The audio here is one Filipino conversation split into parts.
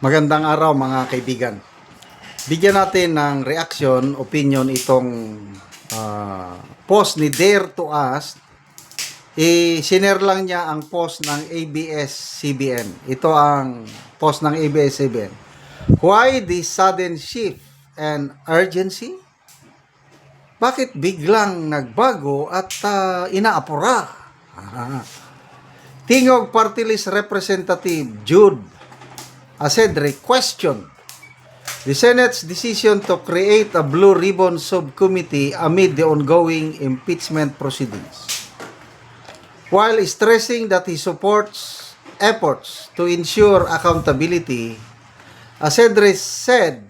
Magandang araw mga kaibigan. Bigyan natin ng reaction, opinion itong post ni Dare to Us. I-share lang niya ang post ng ABS-CBN. Ito ang post ng ABS-CBN. Why the sudden shift and urgency? Bakit biglang nagbago at inaapura? Tingog Party List Representative Jude Asedre questioned the Senate's decision to create a Blue Ribbon Subcommittee amid the ongoing impeachment proceedings. While stressing that he supports efforts to ensure accountability, Asedre said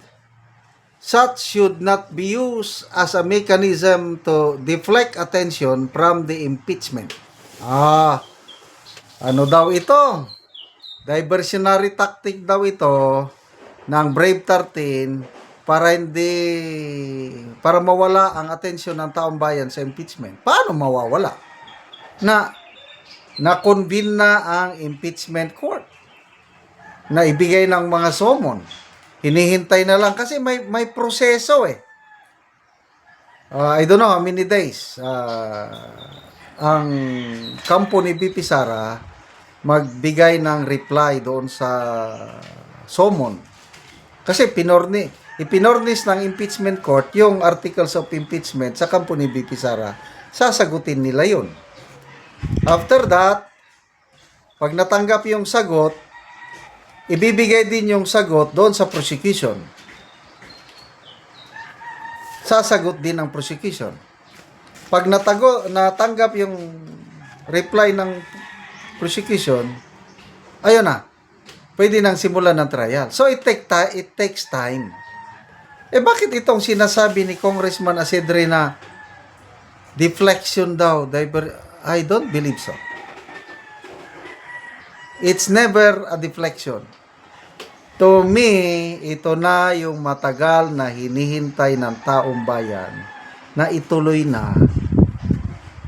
such should not be used as a mechanism to deflect attention from the impeachment. Ano daw ito? Diversionary tactic daw ito ng Brave 13 para mawala ang atensyon ng taong bayan sa impeachment. Paano mawawala? Na-convene na ang impeachment court. Na ibigay ng mga summon. Hinihintay na lang kasi may proseso eh. I don't know how many days ang kampo ni BP Sara magbigay ng reply doon sa summon. Kasi ipinornis ng impeachment court yung articles of impeachment sa kampo ni BP Sara. Sasagutin nila yun. After that, pag natanggap yung sagot, ibibigay din yung sagot doon sa prosecution. Sasagot din ang prosecution. Pag natanggap yung reply ng prosecution, ayun na, pwede nang simulan ng trial. So, it takes time. Bakit itong sinasabi ni Congressman Asedre na deflection daw? I don't believe so. It's never a deflection. To me, ito na yung matagal na hinihintay ng taong bayan na ituloy na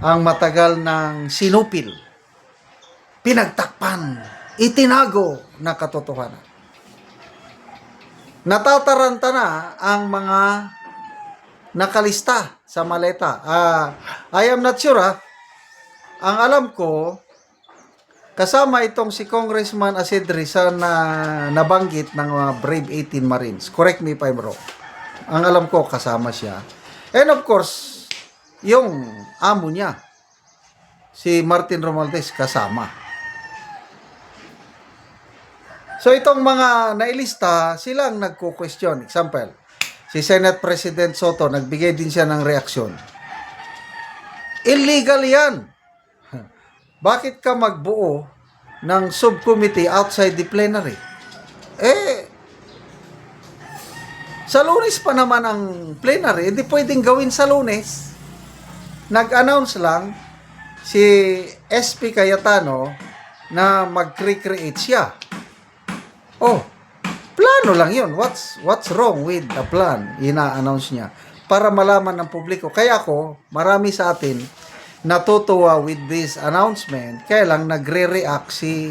ang matagal ng sinupil, pinagtakpan, itinago na katotohanan. Natataranta na ang mga nakalista sa maleta. I am not sure Ang alam ko, kasama itong si Congressman Asedre sa nabanggit ng mga Brave 18 Marines. Correct me if I'm wrong. Ang alam ko, kasama siya. And of course, yung amo niya, si Martin Romualdez, kasama. So itong mga nailista, silang nagko-question. Example, si Senate President Soto, nagbigay din siya ng reaksyon. Illegal yan. Bakit ka magbuo ng subcommittee outside the plenary? Sa Lunes pa naman ang plenary, hindi pwedeng gawin sa Lunes. Nag-announce lang si SP Cayetano na mag-recreate siya. Plano lang yun. What's wrong with the plan? Ina-announce niya. Para malaman ng publiko. Kaya ako, marami sa atin natutuwa with this announcement. Kaya lang nagre-react si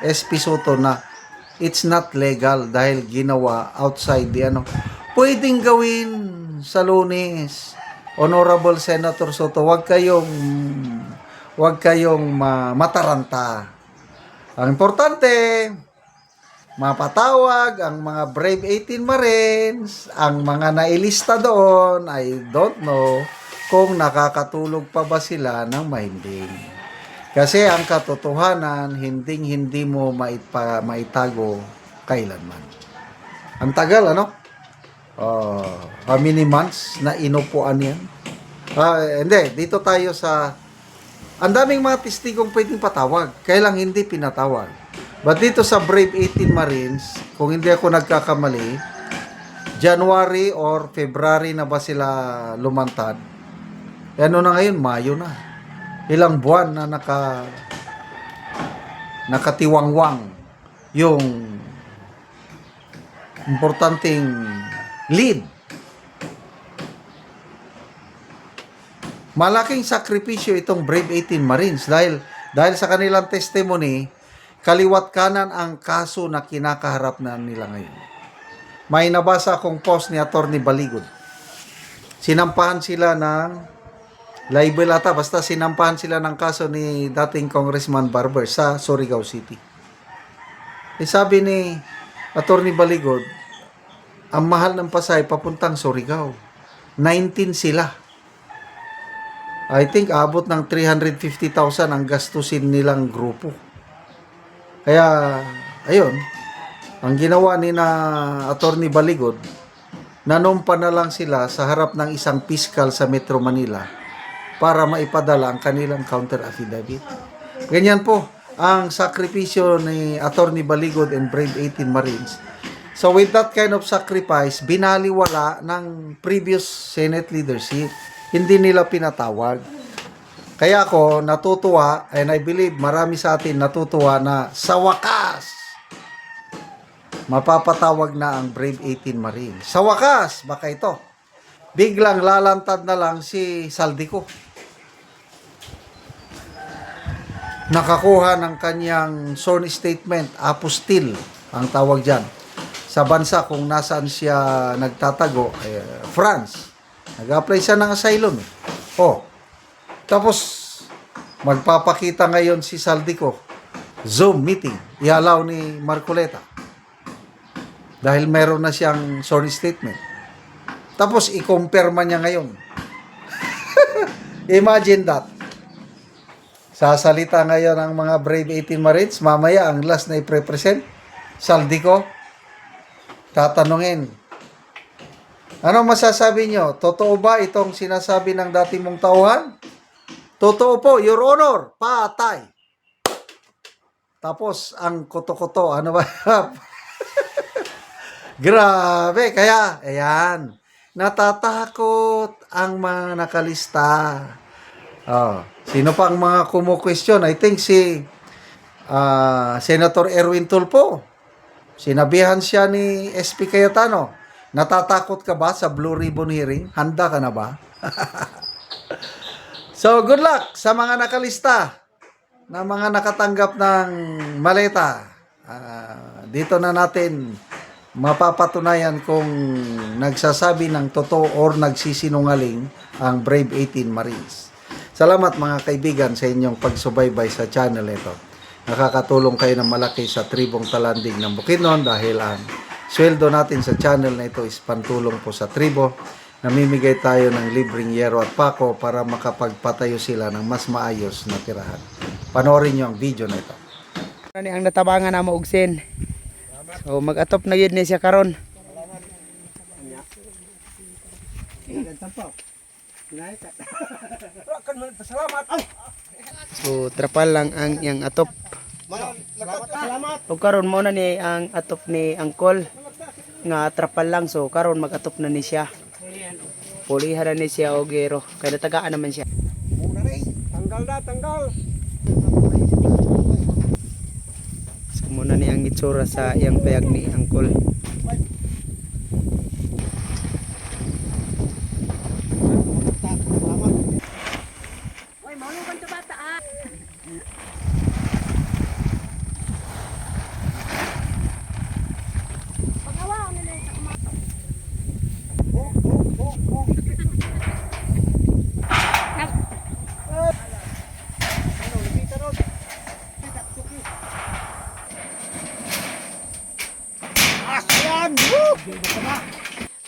SP Soto na it's not legal dahil ginawa outside the Pwedeng gawin sa Lunes. Honorable Senator Soto, wag kayong mataranta. Ang importante, mapatawag ang mga Brave 18 Marines, ang mga nailista doon, I don't know kung nakakatulog pa ba sila ng mahimbing. Kasi ang katotohanan, hindi mo maitago kailanman. Ang tagal, how many months na inupuan yan? Hindi, dito tayo sa ang daming mga testigong pwedeng patawag, kaya lang hindi pinatawag. But dito sa Brave 18 Marines, kung hindi ako nagkakamali, January or February na ba sila lumantad? Ano na ngayon? Mayo na. Ilang buwan na nakatiwangwang yung importanteng lead. Malaking sakripisyo itong Brave 18 Marines dahil sa kanilang testimony, kaliwat kanan ang kaso na kinakaharap na nila ngayon. May nabasa akong post ni Atty. Baligod. Sinampahan sila ng libel ata, basta sinampahan sila ng kaso ni dating Congressman Barber sa Surigao City. Sabi ni Atty. Baligod, ang mahal ng pasay papuntang Surigao. 19 sila. I think abot ng 350,000 ang gastusin nilang grupo. Kaya, ayun, ang ginawa ni na Atty. Baligod, nanumpa na lang sila sa harap ng isang piskal sa Metro Manila para maipadala ang kanilang counter affidavit. Ganyan po ang sakripisyo ni Atty. Baligod and Brave 18 Marines. So with that kind of sacrifice, binaliwala ng previous Senate leadership. Hindi nila pinatawag. Kaya ako natutuwa, and I believe marami sa atin natutuwa na sa wakas, mapapatawag na ang Brave 18 Marines. Sa wakas, baka ito, biglang lalantad na lang si Saldico. Nakakuha ng kanyang sworn statement, apostil, ang tawag dyan, sa bansa kung nasaan siya nagtatago, France. Nag-apply siya ng asylum. Tapos, magpapakita ngayon si Saldico, Zoom meeting, ialaw ni Marcoleta. Dahil meron na siyang sworn statement. Tapos, i-compirma niya ngayon. Imagine that. Sasalita ngayon ang mga Brave 18 Marines, mamaya ang last na i-represent, Saldico, tatanungin, ano masasabi nyo? Totoo ba itong sinasabi ng dati mong tauhan? Totoo po, Your Honor, patay. Tapos, ang koto-koto, ano ba? Grabe, kaya, ayan, natatakot ang mga nakalista. Sino pa ang mga kumu-question? I think si Senator Erwin Tulfo. Sinabihan siya ni SP Cayetano, natatakot ka ba sa Blue Ribbon hearing? Handa ka na ba? So, good luck sa mga nakalista, na mga nakatanggap ng maleta. Dito na natin mapapatunayan kung nagsasabi ng totoo or nagsisinungaling ang Brave 18 Marines. Salamat mga kaibigan sa inyong pagsubaybay sa channel ito. Nakakatulong kayo ng malaki sa tribong Talanding ng Bukidnon dahil ang sweldo natin sa channel na ito is pantulong po sa tribo. Namimigay tayo ng libreng yero at pako para makapagpatayo sila ng mas maayos na tirahan. Panoorin nyo ang video na ito. Ang natabangan na maugsin. So mag-atop na yun niya siya karon. So trapal lang ang yang atop. O karon mo na ni ang atop ni Angkol nga trapal lang, so karon mag-atop na ni siya. Pulihan na ni siya og gero kay natagaan naman siya. Tanggal. So muna ni ang itsura sa iyang payag ni Angkol.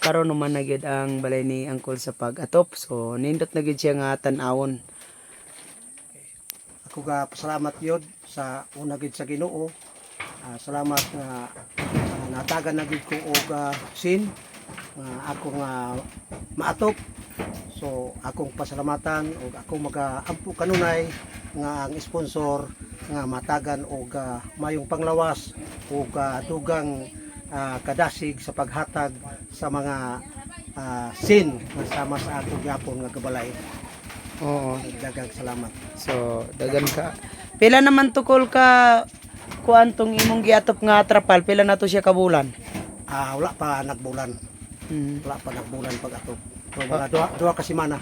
Karon naman na gyud ang balay ni Angkol sa pag-atop, so nindot na gyud siya nga tan-awon. Ako ga pasalamat yod sa una gid sa Ginoo. Salamat nga natagan na gid ko og sin nga ako nga maatop. So akong pasalamatan og akong magaampo kanunay nga ang sponsor nga matagan og mayong panglawas og dugang kadasig sa paghatag sa mga sin nga sama sa atong gyapon nga kabalay. Oo. Daghang salamat. So dagan ka. Pila naman tukol ka kuan tong imong giatop nga trapal, pila na to siya ka bulan? Wala pa nagbulan. Hmm. Wala pa nagbulan pag-atop. So, mga duha ka semana.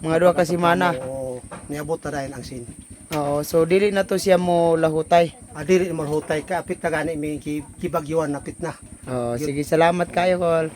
Mga duha ka semana. O niabot na dahil ang sin. Oo, so dili na to siya mo lahutay. Dili man hutay ka apit na gani may kibagyuan napit na. Oo, sige, salamat kayo, Col.